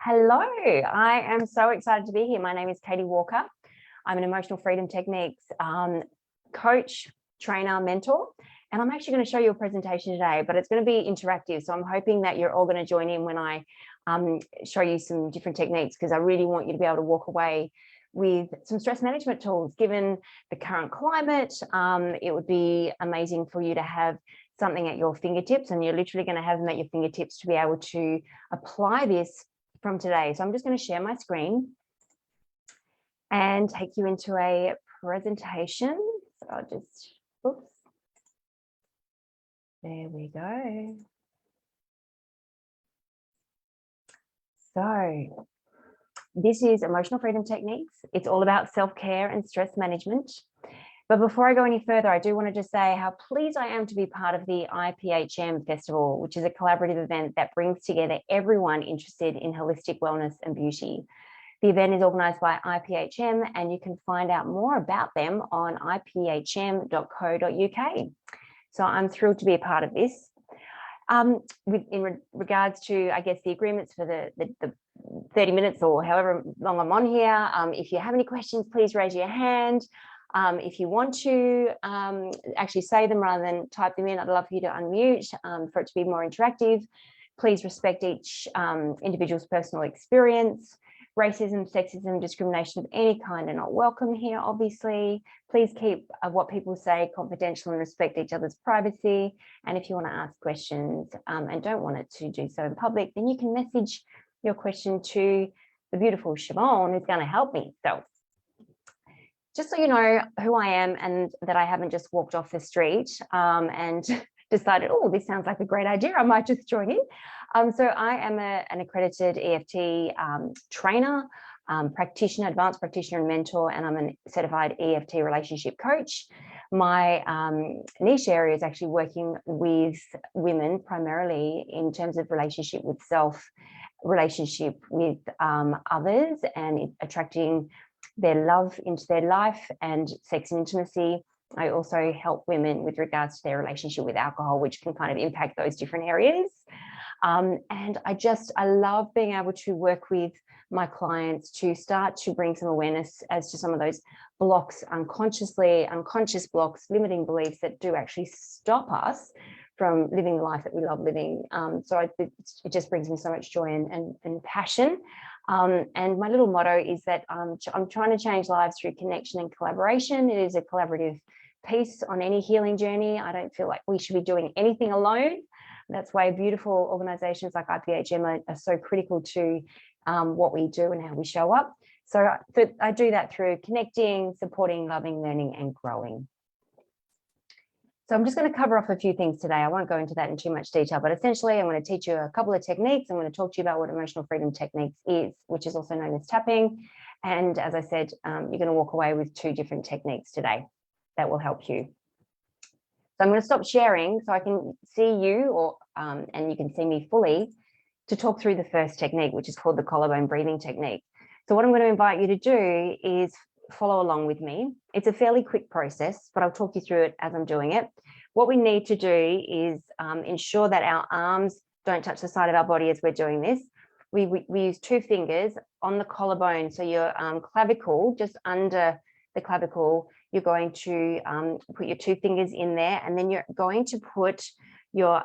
Hello, I am so excited to be here. My name is Katie Walker. I'm an emotional freedom techniques coach, trainer, mentor, and I'm actually going to show you a presentation today, but it's going to be interactive. So I'm hoping that you're all going to join in when I show you some different techniques, because I really want you to be able to walk away with some stress management tools. Given the current climate, it would be amazing for you to have something at your fingertips, and you're literally going to have them at your fingertips to be able to apply this from today. So I'm just going to share my screen and take you into a presentation. So I'll just, oops. There we go. So this is Emotional Freedom Techniques. It's all about self-care and stress management. But before I go any further, I do want to just say how pleased I am to be part of the IPHM Festival, which is a collaborative event that brings together everyone interested in holistic wellness and beauty. The event is organised by IPHM, and you can find out more about them on iphm.co.uk. So I'm thrilled to be a part of this. In regards to, I guess, the agreements for the 30 minutes or however long I'm on here, if you have any questions, please raise your hand. If you want to actually say them rather than type them in, I'd love for you to unmute for it to be more interactive. Please respect each individual's personal experience. Racism, sexism, discrimination of any kind are not welcome here, obviously. Please keep what people say confidential and respect each other's privacy. And if you want to ask questions and don't want it to do so in public, then you can message your question to the beautiful Siobhan, who's going to help me. So just so you know who I am and that I haven't just walked off the street and decided, oh, this sounds like a great idea, I might just join in. So I am an accredited EFT trainer, practitioner, advanced practitioner and mentor, and I'm a certified EFT relationship coach. My niche area is actually working with women primarily in terms of relationship with self, relationship with others, and attracting their love into their life, and sex and intimacy. I also help women with regards to their relationship with alcohol, which can kind of impact those different areas. And I love being able to work with my clients to start to bring some awareness as to some of those blocks, unconscious blocks, limiting beliefs that do actually stop us from living the life that we love living. So it just brings me so much joy and passion. And my little motto is that I'm trying to change lives through connection and collaboration. It is a collaborative piece on any healing journey. I don't feel like we should be doing anything alone. That's why beautiful organizations like IPHM are so critical to what we do and how we show up. So I do that through connecting, supporting, loving, learning, and growing. So I'm just going to cover off a few things today. I won't go into that in too much detail, but essentially I'm going to teach you a couple of techniques. I'm going to talk to you about what emotional freedom techniques is, which is also known as tapping. And as I said, you're going to walk away with 2 different techniques today that will help you. So I'm going to stop sharing so I can see you, and you can see me fully, to talk through the first technique, which is called the collarbone breathing technique. So what I'm going to invite you to do is follow along with me. It's a fairly quick process, but I'll talk you through it as I'm doing it. What we need to do is ensure that our arms don't touch the side of our body as we're doing this. We use 2 fingers on the collarbone. So your clavicle, just under the clavicle, you're going to put your 2 fingers in there, and then you're going to put your,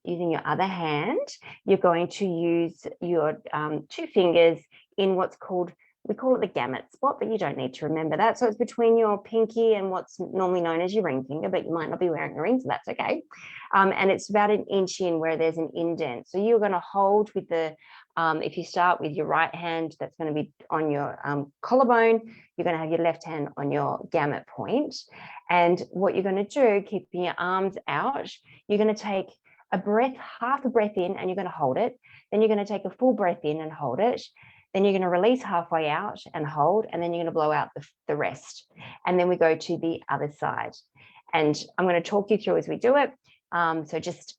using your other hand, you're going to use your 2 fingers in what's called, we call it the gamut spot, but you don't need to remember that. So it's between your pinky and what's normally known as your ring finger, but you might not be wearing a ring, so that's okay. And it's about 1 inch in where there's an indent. So you're going to hold with the, if you start with your right hand, that's going to be on your collarbone, you're going to have your left hand on your gamut point. And what you're going to do, keeping your arms out, you're going to take a breath, half a breath in, and you're going to hold it. Then you're going to take a full breath in and hold it. Then you're going to release halfway out and hold, and then you're going to blow out the rest. And then we go to the other side. And I'm going to talk you through as we do it. So just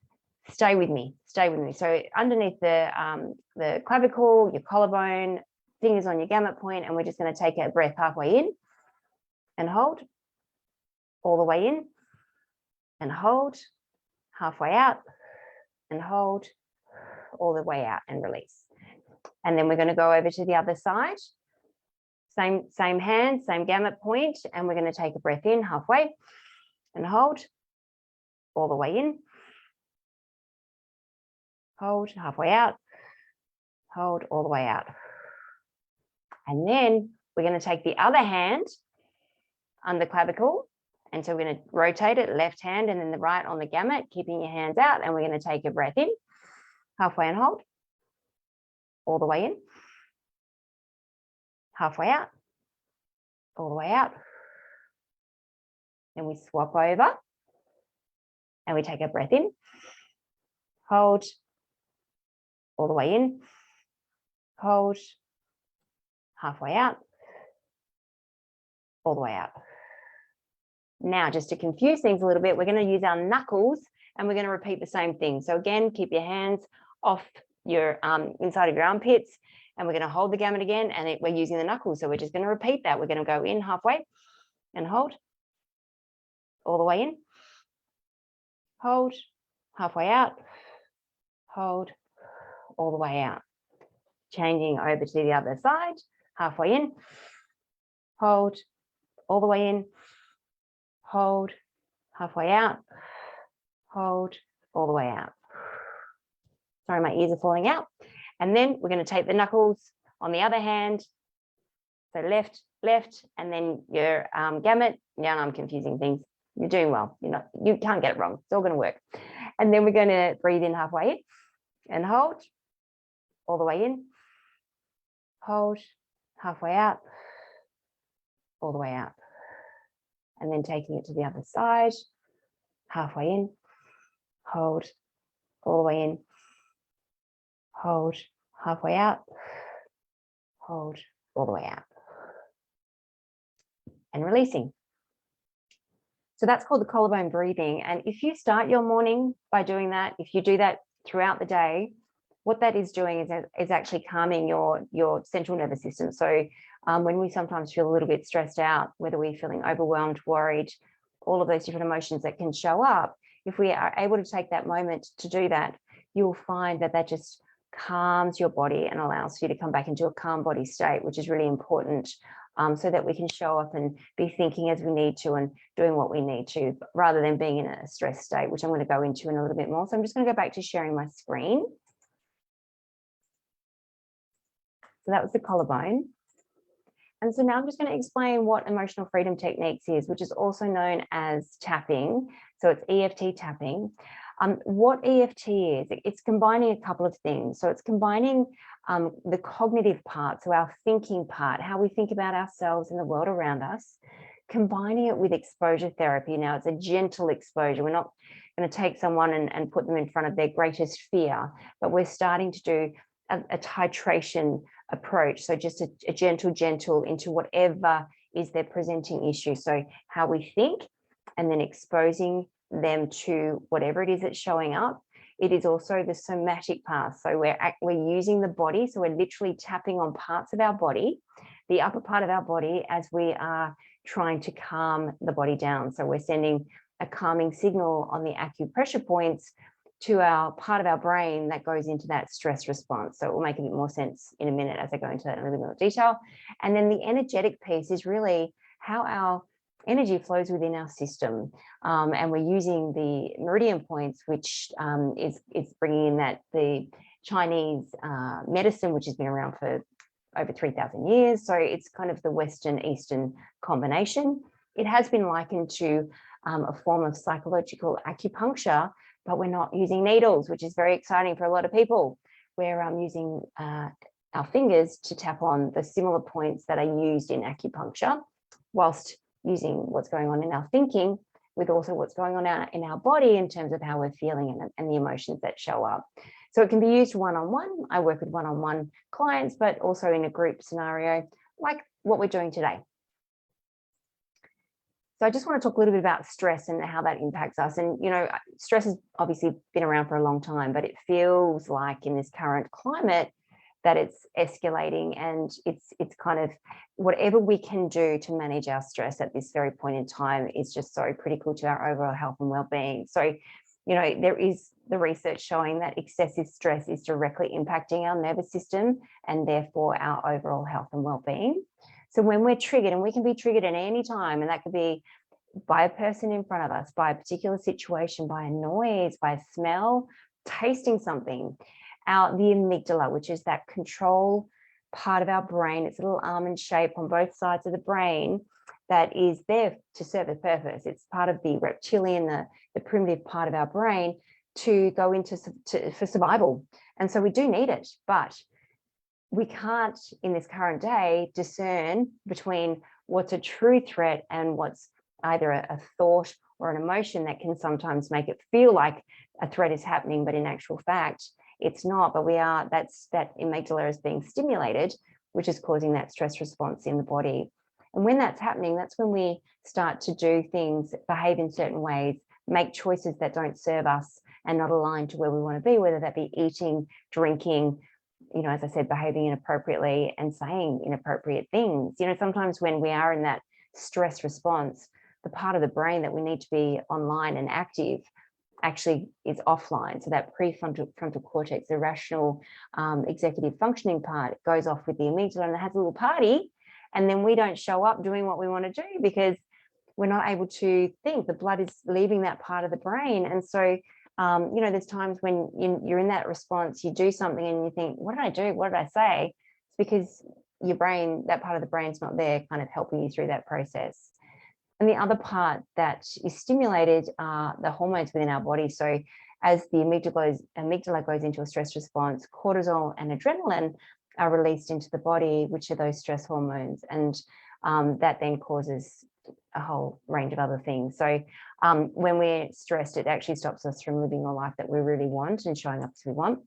stay with me, So underneath the clavicle, your collarbone, fingers on your gamut point, and we're just going to take a breath halfway in and hold, all the way in and hold, halfway out and hold, all the way out and release. And then we're going to go over to the other side. Same hand, same gamut point, and we're going to take a breath in halfway and hold all the way in. Hold halfway out. Hold all the way out. And then we're going to take the other hand under clavicle. And so we're going to rotate it, left hand and then the right on the gamut, keeping your hands out. And we're going to take a breath in, halfway and hold, all the way in, halfway out, all the way out. Then we swap over and we take a breath in, hold, all the way in, hold, halfway out, all the way out. Now, just to confuse things a little bit, we're going to use our knuckles and we're going to repeat the same thing. So again, keep your hands off your inside of your armpits, and we're going to hold the gamut again, and we're using the knuckles. So we're just going to repeat that. We're going to go in halfway and hold, all the way in, hold, halfway out, hold, all the way out. Changing over to the other side, halfway in, hold, all the way in, hold, halfway out, hold, all the way out. Sorry, my ears are falling out. And then we're going to take the knuckles on the other hand. So left, left, and then your gamut. Now I'm confusing things. You're doing well. You can't get it wrong. It's all going to work. And then we're going to breathe in halfway and hold, all the way in, hold, halfway out, all the way out. And then taking it to the other side, halfway in, hold, all the way in, hold, halfway out, hold, all the way out. And releasing. So that's called the collarbone breathing. And if you start your morning by doing that, if you do that throughout the day, what that is doing is actually calming your central nervous system. So when we sometimes feel a little bit stressed out, whether we're feeling overwhelmed, worried, all of those different emotions that can show up, if we are able to take that moment to do that, you'll find that that just calms your body and allows you to come back into a calm body state, which is really important, so that we can show up and be thinking as we need to and doing what we need to, rather than being in a stress state, which I'm going to go into in a little bit more. So I'm just going to go back to sharing my screen. So that was the collarbone. And so now I'm just going to explain what emotional freedom techniques is, which is also known as tapping. So it's EFT tapping. What EFT is, it's combining a couple of things. So it's combining the cognitive part, so our thinking part, how we think about ourselves and the world around us, combining it with exposure therapy. Now, it's a gentle exposure. We're not going to take someone and put them in front of their greatest fear, but we're starting to do a titration approach. So just a gentle into whatever is their presenting issue. So how we think, and then exposing them to whatever it is that's showing up. It is also the somatic part. So we're using the body. So we're literally tapping on parts of our body, the upper part of our body, as we are trying to calm the body down. So we're sending a calming signal on the acupressure points to our part of our brain that goes into that stress response. So it will make a bit more sense in a minute as I go into that in a little bit more detail. And then the energetic piece is really how our energy flows within our system, and we're using the meridian points, which is bringing in that the Chinese medicine, which has been around for over 3,000 years. So it's kind of the Western Eastern combination. It has been likened to a form of psychological acupuncture, but we're not using needles, which is very exciting for a lot of people. We're using our fingers to tap on the similar points that are used in acupuncture, whilst using what's going on in our thinking with also what's going on in our body in terms of how we're feeling and the emotions that show up. So it can be used one-on-one. I work with one-on-one clients, but also in a group scenario like what we're doing today. So I just want to talk a little bit about stress and how that impacts us. And, stress has obviously been around for a long time, but it feels like in this current climate that it's escalating, and it's kind of whatever we can do to manage our stress at this very point in time is just so critical to our overall health and well-being. So you know, there is the research showing that excessive stress is directly impacting our nervous system and therefore our overall health and well-being. So when we're triggered, and we can be triggered at any time, and that could be by a person in front of us, by a particular situation, by a noise, by a smell, tasting something, the amygdala, which is that control part of our brain, it's a little almond shape on both sides of the brain that is there to serve a purpose. It's part of the reptilian, the primitive part of our brain to go into for survival. And so we do need it, but we can't in this current day discern between what's a true threat and what's either a thought or an emotion that can sometimes make it feel like a threat is happening, but in actual fact, it's not. But that amygdala is being stimulated, which is causing that stress response in the body. And when that's happening, that's when we start to do things, behave in certain ways, make choices that don't serve us and not align to where we want to be, whether that be eating, drinking, you know, as I said, behaving inappropriately and saying inappropriate things. You know, sometimes when we are in that stress response, the part of the brain that we need to be online and active actually is offline. So that prefrontal cortex, the rational executive functioning part, goes off with the amygdala and it has a little party. And then we don't show up doing what we want to do because we're not able to think. The blood is leaving that part of the brain. And so, you know, there's times when you're in that response, you do something and you think, what did I do? What did I say? It's because your brain, that part of the brain's not there kind of helping you through that process. And the other part that is stimulated are the hormones within our body. So as the amygdala goes into a stress response, cortisol and adrenaline are released into the body, which are those stress hormones. And that then causes a whole range of other things. So when we're stressed, it actually stops us from living the life that we really want and showing up as we want.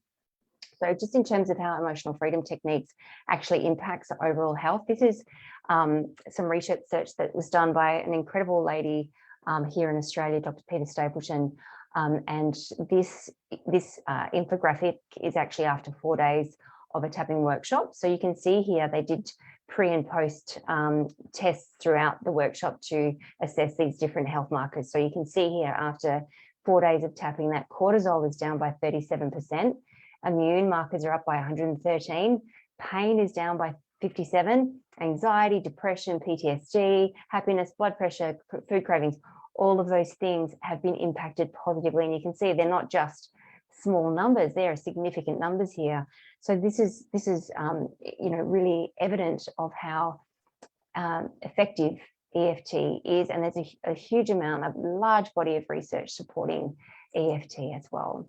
So just in terms of how emotional freedom techniques actually impacts overall health, this is some research that was done by an incredible lady here in Australia, Dr. Peter Stapleton. And this infographic is actually after 4 days of a tapping workshop. So you can see here they did pre and post tests throughout the workshop to assess these different health markers. So you can see here after 4 days of tapping that cortisol is down by 37%. Immune markers are up by 113. Pain is down by 57. Anxiety, depression, PTSD, happiness, blood pressure, food cravings, all of those things have been impacted positively. And you can see they're not just small numbers, there are significant numbers here. So this is you know, really evident of how effective EFT is. And there's a huge amount, a large body of research supporting EFT as well.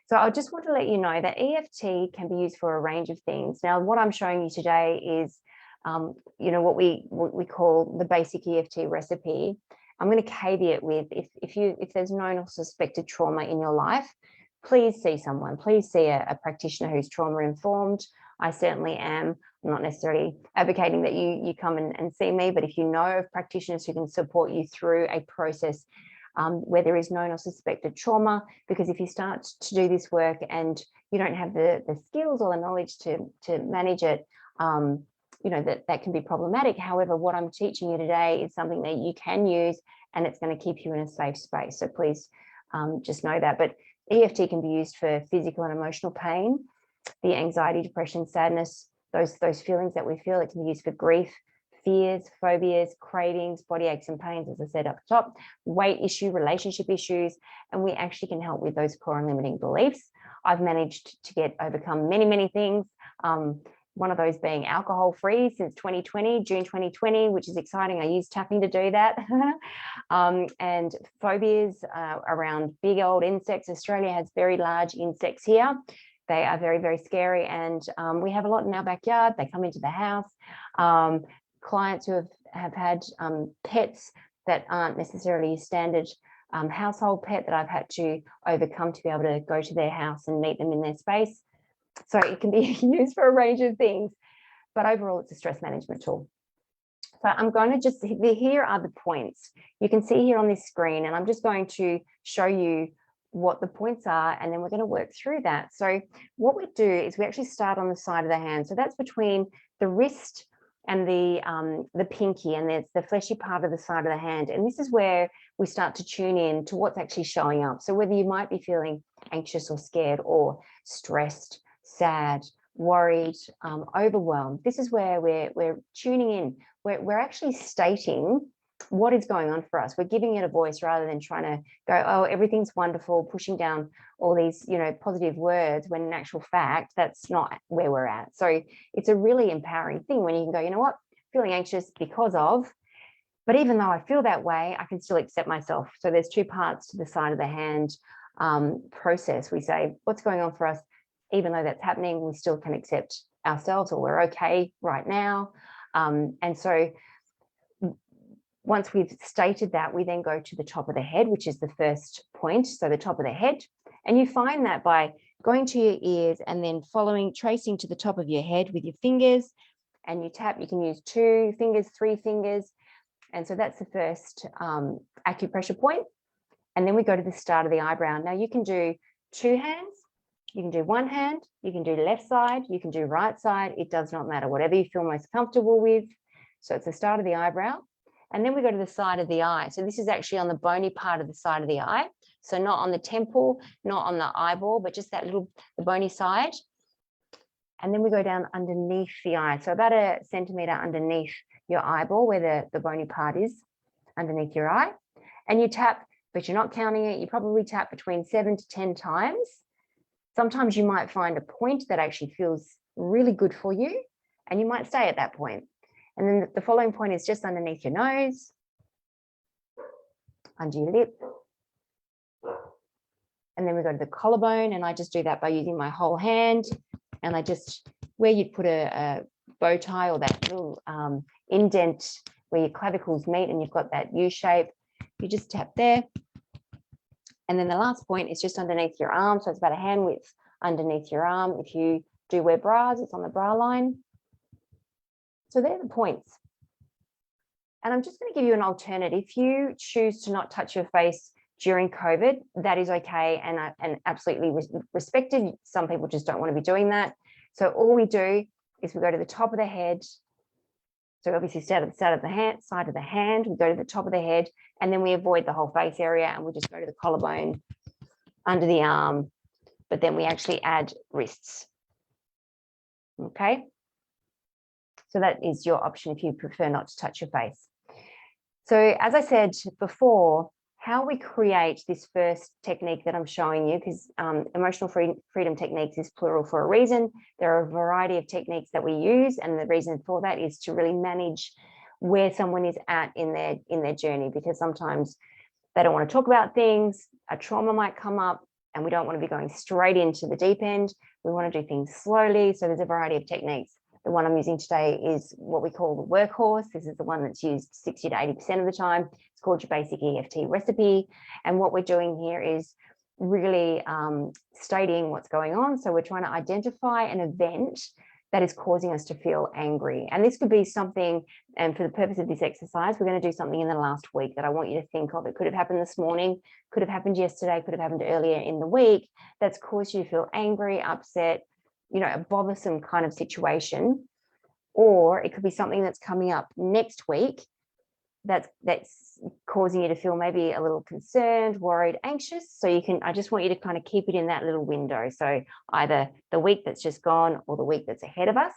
So I just want to let you know that EFT can be used for a range of things. Now, what I'm showing you today is, you know, what we call the basic EFT recipe. I'm going to caveat with if there's known or suspected trauma in your life, please see someone. Please see a practitioner who's trauma informed. I certainly am. I'm not necessarily advocating that you come and see me, but if you know of practitioners who can support you through a process where there is known or suspected trauma, because if you start to do this work and you don't have the skills or the knowledge to manage it, you know, that can be problematic. However, what I'm teaching you today is something that you can use and it's going to keep you in a safe space. So please just know that. But EFT can be used for physical and emotional pain, the anxiety, depression, sadness, those feelings that we feel. It can be used for grief, fears, phobias, cravings, body aches and pains, as I said up top, weight issue, relationship issues, and we actually can help with those core and limiting beliefs. I've managed to overcome many things. One of those being alcohol-free since 2020, June 2020, which is exciting. I use tapping to do that. And phobias around big old insects. Australia has very large insects here. They are very scary, and we have a lot in our backyard. They come into the house. Clients who have had pets that aren't necessarily a standard household pet that I've had to overcome to be able to go to their house and meet them in their space. So it can be used for a range of things, but overall it's a stress management tool. So I'm going to here are the points. You can see here on this screen, and I'm just going to show you what the points are, and then we're going to work through that. So what we do is we actually start on the side of the hand. So that's between the wrist and the pinky, and there's the fleshy part of the side of the hand. And this is where we start to tune in to what's actually showing up. So whether you might be feeling anxious or scared or stressed, sad, worried, overwhelmed, this is where we're tuning in. We're actually stating what is going on for us. We're giving it a voice rather than trying to go, oh, everything's wonderful, pushing down all these, positive words, when in actual fact, that's not where we're at. So it's a really empowering thing when you can go, you know what, feeling anxious because of, but even though I feel that way, I can still accept myself. So there's two parts to the side of the hand process. We say, what's going on for us? Even though that's happening, we still can accept ourselves, or we're okay right now. And so once we've stated that, we then go to the top of the head, which is the first point. So the top of the head. And you find that by going to your ears and then tracing to the top of your head with your fingers, and you tap. You can use 2 fingers, 3 fingers. And so that's the first acupressure point. And then we go to the start of the eyebrow. Now you can do 2 hands, you can do 1 hand, you can do left side, you can do right side. It does not matter, whatever you feel most comfortable with. So it's the start of the eyebrow. And then we go to the side of the eye. So this is actually on the bony part of the side of the eye. So not on the temple, not on the eyeball, but just the bony side. And then we go down underneath the eye. So about 1 centimeter underneath your eyeball, where the bony part is underneath your eye. And you tap, but you're not counting it. You probably tap between 7 to 10 times. Sometimes you might find a point that actually feels really good for you, and you might stay at that point. And then the following point is just underneath your nose, under your lip. And then we go to the collarbone, and I just do that by using my whole hand. And I just, where you'd put a bow tie, or that little indent where your clavicles meet and you've got that U shape, you just tap there. And then the last point is just underneath your arm. So it's about a hand width underneath your arm. If you do wear bras, it's on the bra line. So they're the points. And I'm just going to give you an alternative. If you choose to not touch your face during COVID, that is okay, and absolutely respected. Some people just don't want to be doing that. So all we do is we go to the top of the head. So obviously start at the side of the hand, we go to the top of the head, and then we avoid the whole face area, and we just go to the collarbone, under the arm, but then we actually add wrists. Okay. So that is your option if you prefer not to touch your face. So as I said before, how we create this first technique that I'm showing you, because emotional freedom techniques is plural for a reason. There are a variety of techniques that we use, and the reason for that is to really manage where someone is at in their journey, because sometimes they don't want to talk about things, a trauma might come up, and we don't want to be going straight into the deep end. We want to do things slowly. So there's a variety of techniques. The one I'm using today is what we call the workhorse. This is the one that's used 60 to 80% of the time. It's called your basic Eft Recipe. And what we're doing here is really stating what's going on. So we're trying to identify an event that is causing us to feel angry. And this could be something, and for the purpose of this exercise, we're going to do something in the last week that I want you to think of. It could have happened this morning, could have happened yesterday, could have happened earlier in the week, that's caused you to feel angry, upset, a bothersome kind of situation. Or it could be something that's coming up next week that's causing you to feel maybe a little concerned, worried, anxious. So I just want you to kind of keep it in that little window. So either the week that's just gone or the week that's ahead of us.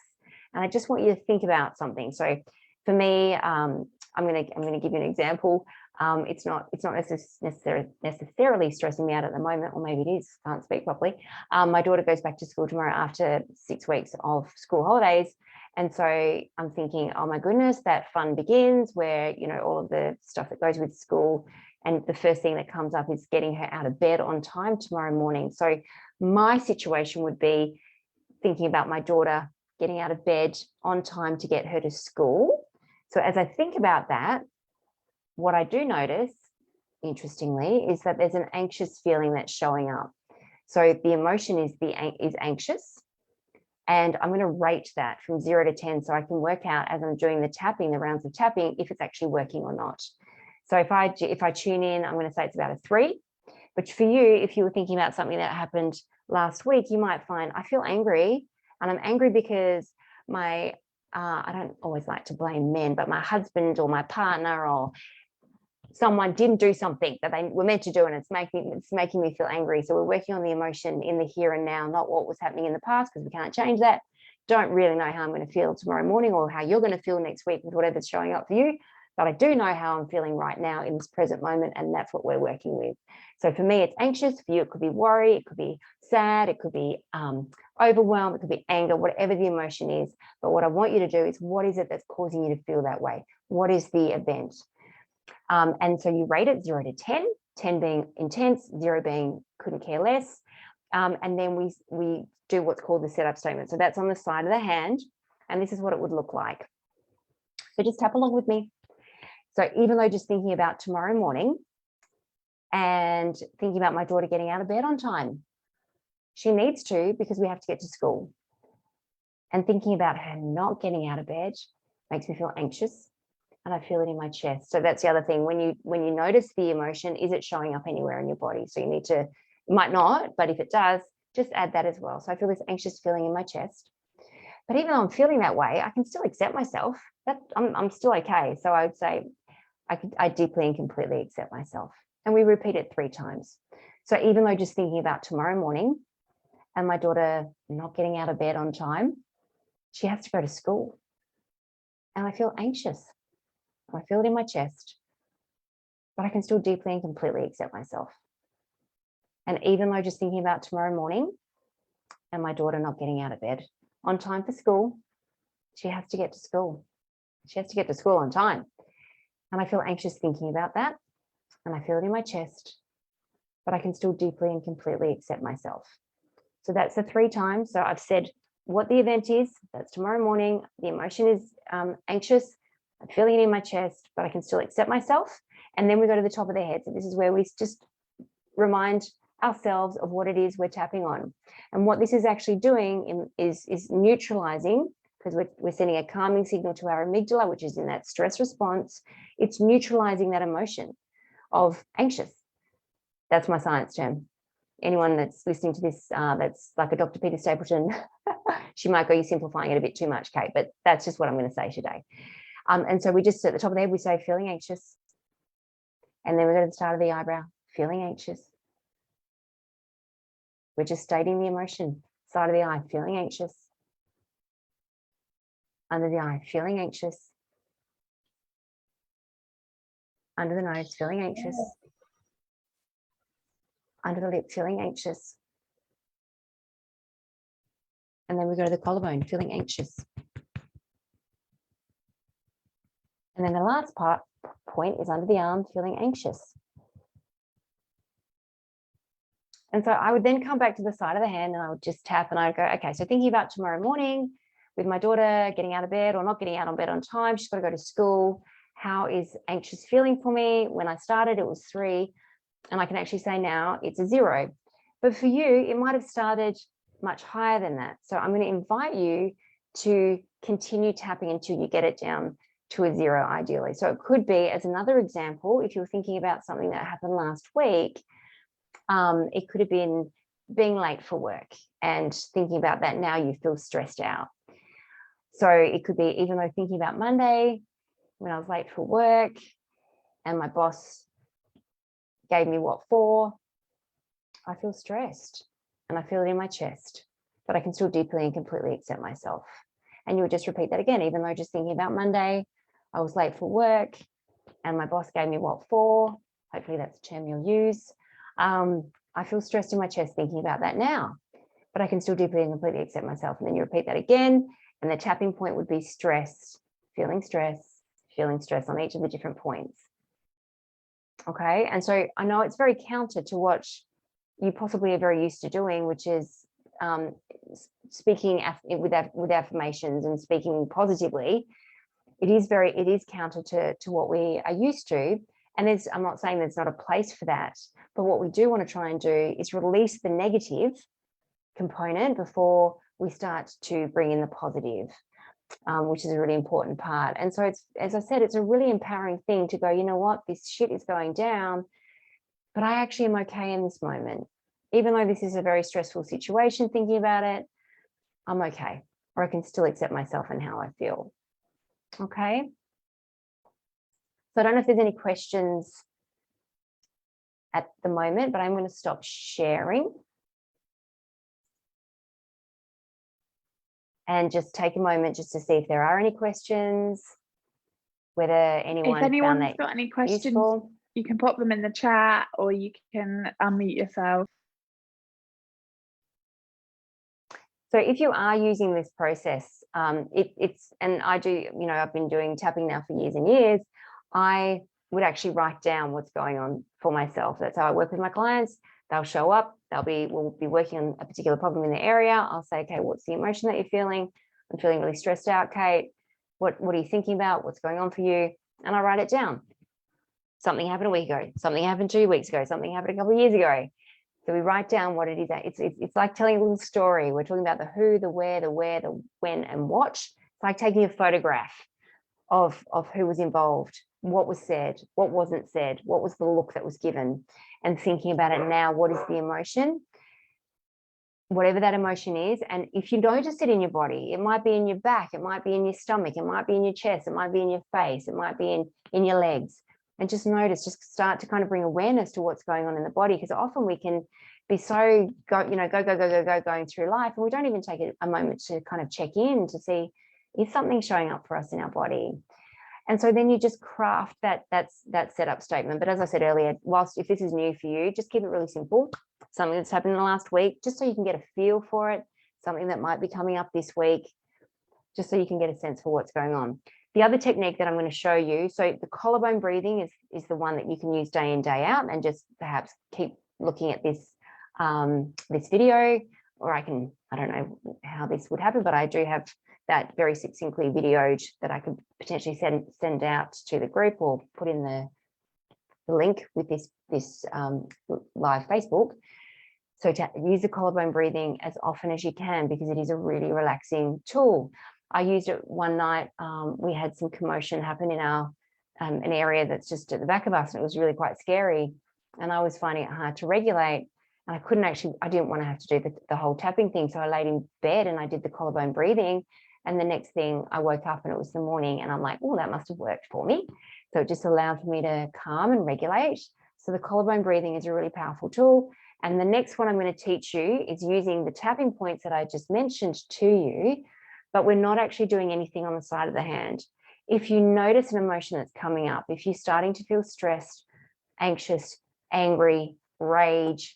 And I just want you to think about something. So for me, I'm going to give you an example. It's not necessarily stressing me out at the moment, or maybe it is, can't speak properly. My daughter goes back to school tomorrow after 6 weeks of school holidays. And so I'm thinking, oh my goodness, that fun begins where, all of the stuff that goes with school. And the first thing that comes up is getting her out of bed on time tomorrow morning. So my situation would be thinking about my daughter getting out of bed on time to get her to school. So as I think about that, what I do notice, interestingly, is that there's an anxious feeling that's showing up. So the emotion is anxious. And I'm going to rate that from 0 to 10 so I can work out, as I'm doing the rounds of tapping, if it's actually working or not. So if I tune in, I'm going to say it's about a 3. But for you, if you were thinking about something that happened last week, you might find, I feel angry, and I'm angry because I don't always like to blame men, but my husband or my partner or someone didn't do something that they were meant to do, and it's making me feel angry. So we're working on the emotion in the here and now, not what was happening in the past, because we can't change that. Don't really know how I'm going to feel tomorrow morning or how you're going to feel next week with whatever's showing up for you. But I do know how I'm feeling right now in this present moment, and that's what we're working with. So for me, it's anxious. For you, it could be worry, it could be sad, it could be overwhelmed, it could be anger, whatever the emotion is. But what I want you to do is, what is it that's causing you to feel that way? What is the event? And so you rate it 0 to 10, 10 being intense, 0 being couldn't care less. And then we do what's called the setup statement. So that's on the side of the hand, and this is what it would look like. So just tap along with me. So even though just thinking about tomorrow morning and thinking about my daughter getting out of bed on time, she needs to, because we have to get to school. And thinking about her not getting out of bed makes me feel anxious, and I feel it in my chest. So that's the other thing. When you notice the emotion, is it showing up anywhere in your body? So you need to, it might not, but if it does, just add that as well. So I feel this anxious feeling in my chest. But even though I'm feeling that way, I can still accept myself. That I'm still okay. So I would say I deeply and completely accept myself. And we repeat it 3 times. So even though just thinking about tomorrow morning and my daughter not getting out of bed on time, she has to go to school. And I feel anxious. I feel it in my chest. But I can still deeply and completely accept myself. And even though just thinking about tomorrow morning and my daughter not getting out of bed on time for school, she has to get to school. She has to get to school on time. And I feel anxious thinking about that. And I feel it in my chest. But I can still deeply and completely accept myself. So that's the 3 times. So I've said what the event is. That's tomorrow morning. The emotion is anxious. I'm feeling it in my chest, but I can still accept myself. And then we go to the top of the head. So this is where we just remind ourselves of what it is we're tapping on. And what this is actually doing is neutralizing, because we're sending a calming signal to our amygdala, which is in that stress response. It's neutralizing that emotion of anxious. That's my science term. Anyone that's listening to this, that's like a Dr. Peter Stapleton, she might go, you're simplifying it a bit too much, Kate, but that's just what I'm going to say today. And so we just, at the top of the head, we say feeling anxious. And then we go to the start of the eyebrow, feeling anxious. We're just stating the emotion. Side of the eye, feeling anxious. Under the eye, feeling anxious. Under the nose, feeling anxious. Under the lip, feeling anxious. And then we go to the collarbone, feeling anxious. And then the last point is under the arm, feeling anxious. And so I would then come back to the side of the hand and I would just tap and I'd go, okay, so thinking about tomorrow morning with my daughter getting out of bed or not getting out of bed on time, she's got to go to school. How is anxious feeling for me? When I started, it was 3. And I can actually say now it's a 0. But for you, it might have started much higher than that. So I'm going to invite you to continue tapping until you get it down to a 0, ideally. So it could be, as another example, if you're thinking about something that happened last week, it could have been being late for work, and thinking about that now you feel stressed out. So it could be, even though thinking about Monday when I was late for work and my boss gave me what for, I feel stressed and I feel it in my chest, but I can still deeply and completely accept myself. And you would just repeat that again, even though just thinking about Monday, I was late for work and my boss gave me what for. Hopefully that's a term you'll use. I feel stressed in my chest thinking about that now, but I can still deeply and completely accept myself. And then you repeat that again. And the tapping point would be stress, feeling stress on each of the different points. Okay. And so I know it's very counter to what you possibly are very used to doing, which is speaking with affirmations and speaking positively. It is counter to what we are used to. And I'm not saying there's not a place for that, but what we do want to try and do is release the negative component before we start to bring in the positive, which is a really important part. And so it's, as I said, it's a really empowering thing to go, you know what, this shit is going down, but I actually am okay in this moment. Even though this is a very stressful situation, thinking about it, I'm okay, or I can still accept myself and how I feel. Okay. So I don't know if there's any questions at the moment, but I'm going to stop sharing and just take a moment just to see if there are any questions, whether anyone if anyone's found that got any questions, useful. You can pop them in the chat, or you can unmute yourself. So if you are using this process, it's, and I do, you know, I've been doing tapping now for years and years, I would actually write down what's going on for myself. That's how I work with my clients. They'll show up, we'll be working on a particular problem in the area. I'll say, okay, what's the emotion that you're feeling? I'm feeling really stressed out, Kate. What are you thinking about? What's going on for you? And I write it down. Something happened a week ago, something happened 2 weeks ago, something happened a couple of years ago. So we write down what it is. It's like telling a little story. We're talking about the who, the where, the when, and what. It's like taking a photograph of who was involved, what was said, what wasn't said, what was the look that was given, and thinking about it now. What is the emotion? Whatever that emotion is. And if you notice it in your body, it might be in your back, it might be in your stomach, it might be in your chest, it might be in your face, it might be in your legs. And just notice, just start to kind of bring awareness to what's going on in the body, because often we can be so going through life, and we don't even take a moment to kind of check in to see, is something showing up for us in our body? And so then you just craft that setup statement. But as I said earlier, whilst if this is new for you, just keep it really simple. Something that's happened in the last week, just so you can get a feel for it. Something that might be coming up this week, just so you can get a sense for what's going on. The other technique that I'm going to show you, so the collarbone breathing is the one that you can use day in, day out, and just perhaps keep looking at this this video, or I don't know how this would happen, but I do have that very succinctly videoed that I could potentially send out to the group, or put in the link with this live Facebook. So to use the collarbone breathing as often as you can, because it is a really relaxing tool. I used it one night. We had some commotion happen in our an area that's just at the back of us, and it was really quite scary. And I was finding it hard to regulate. And I couldn't actually, I didn't want to have to do the whole tapping thing. So I laid in bed and I did the collarbone breathing. And the next thing I woke up and it was the morning, and I'm like, oh, that must have worked for me. So it just allowed for me to calm and regulate. So the collarbone breathing is a really powerful tool. And the next one I'm going to teach you is using the tapping points that I just mentioned to you, but we're not actually doing anything on the side of the hand. If you notice an emotion that's coming up, if you're starting to feel stressed, anxious, angry, rage,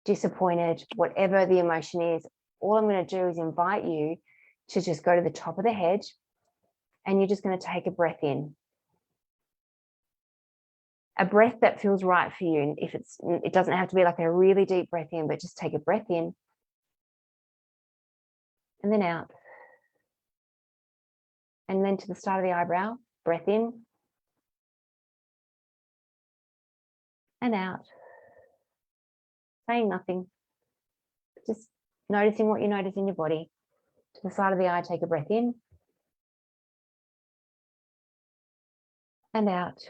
disappointed, whatever the emotion is, all I'm going to do is invite you to just go to the top of the head, and you're just going to take a breath in. A breath that feels right for you. And if it doesn't have to be like a really deep breath in, but just take a breath in and then out. And then to the start of the eyebrow, breath in and out. Saying nothing, just noticing what you notice in your body. To the side of the eye, take a breath in and out.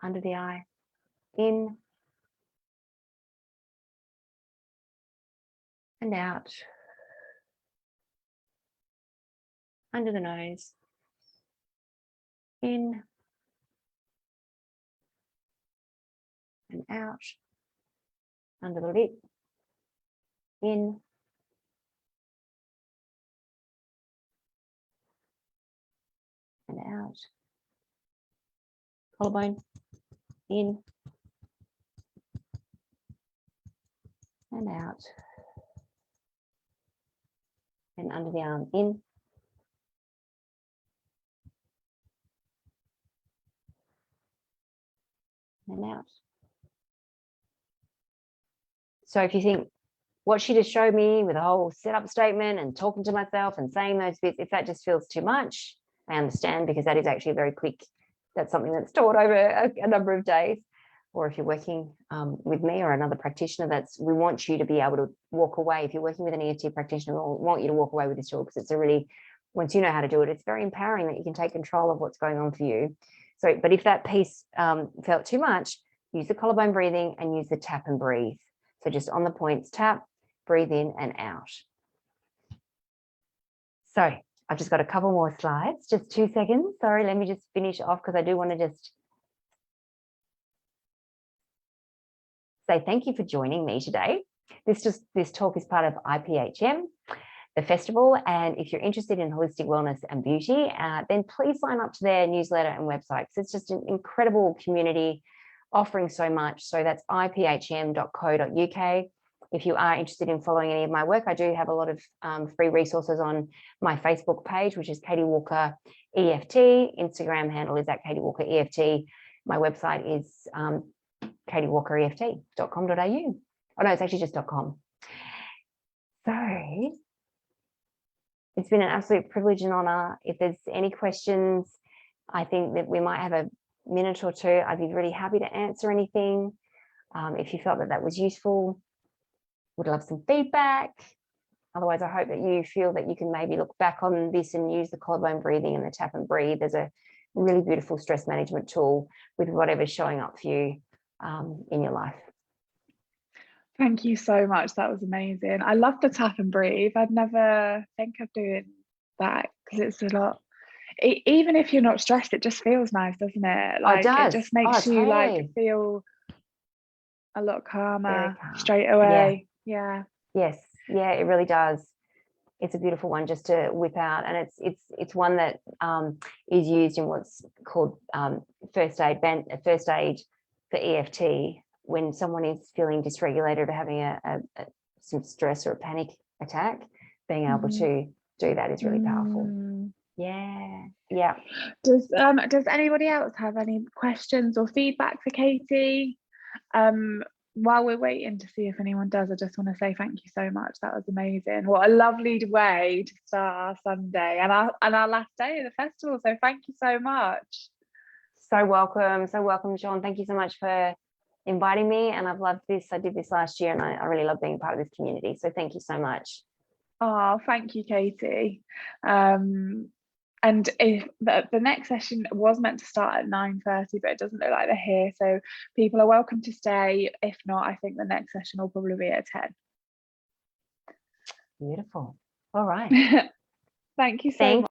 Under the eye, in and out. Under the nose, in and out. Under the lip, in and out. Collarbone, in and out. And under the arm, in and out. So if you think, what she just showed me with a whole setup statement and talking to myself and saying those bits, if that just feels too much, I understand, because that is actually very quick. That's something that's taught over a number of days. Or if you're working with me or another practitioner, we want you to be able to walk away. If you're working with an EFT practitioner, we want you to walk away with this tool, because it's a really, once you know how to do it, it's very empowering that you can take control of what's going on for you. So, but if that piece felt too much, use the collarbone breathing and use the tap and breathe. So just on the points, tap, breathe in and out. So I've just got a couple more slides, just 2 seconds. Sorry, let me just finish off because I do want to just say thank you for joining me today. This talk is part of IPHM, the festival, and if you're interested in holistic wellness and beauty, then please sign up to their newsletter and website, because it's just an incredible community offering so much. So that's iphm.co.uk. If you are interested in following any of my work, I do have a lot of free resources on my Facebook page, which is Katie Walker EFT. Instagram handle is at Katie Walker EFT. My website is katiewalkereft.com.au. Oh no, it's actually just .com. So it's been an absolute privilege and honor. If there's any questions, I think that we might have a minute or two. I'd be really happy to answer anything. If you felt that that was useful, would love some feedback. Otherwise, I hope that you feel that you can maybe look back on this and use the collarbone breathing and the tap and breathe as a really beautiful stress management tool with whatever's showing up for you in your life. Thank you so much. That was amazing. I love the tap and breathe. I'd never think of doing that because it's a lot. Even if you're not stressed, it just feels nice, doesn't it? Like it just makes you like feel a lot calmer straight away. Yeah. Yes. Yeah, it really does. It's a beautiful one just to whip out, and it's one that is used in what's called first aid for EFT when someone is feeling dysregulated or having some stress or a panic attack. Being able to do that is really powerful. Yeah. Does anybody else have any questions or feedback for Katie? While we're waiting to see if anyone does, I just want to say thank you so much. That was amazing. What a lovely way to start our Sunday and our last day of the festival. So thank you so much. So welcome, Sean. Thank you so much for inviting me, and I've loved this. I did this last year, and I really love being part of this community. So thank you so much. Oh, thank you, Katie. And if the next session was meant to start at 9:30, but it doesn't look like they're here. So people are welcome to stay. If not, I think the next session will probably be at 10. Beautiful. All right. Thank you so much.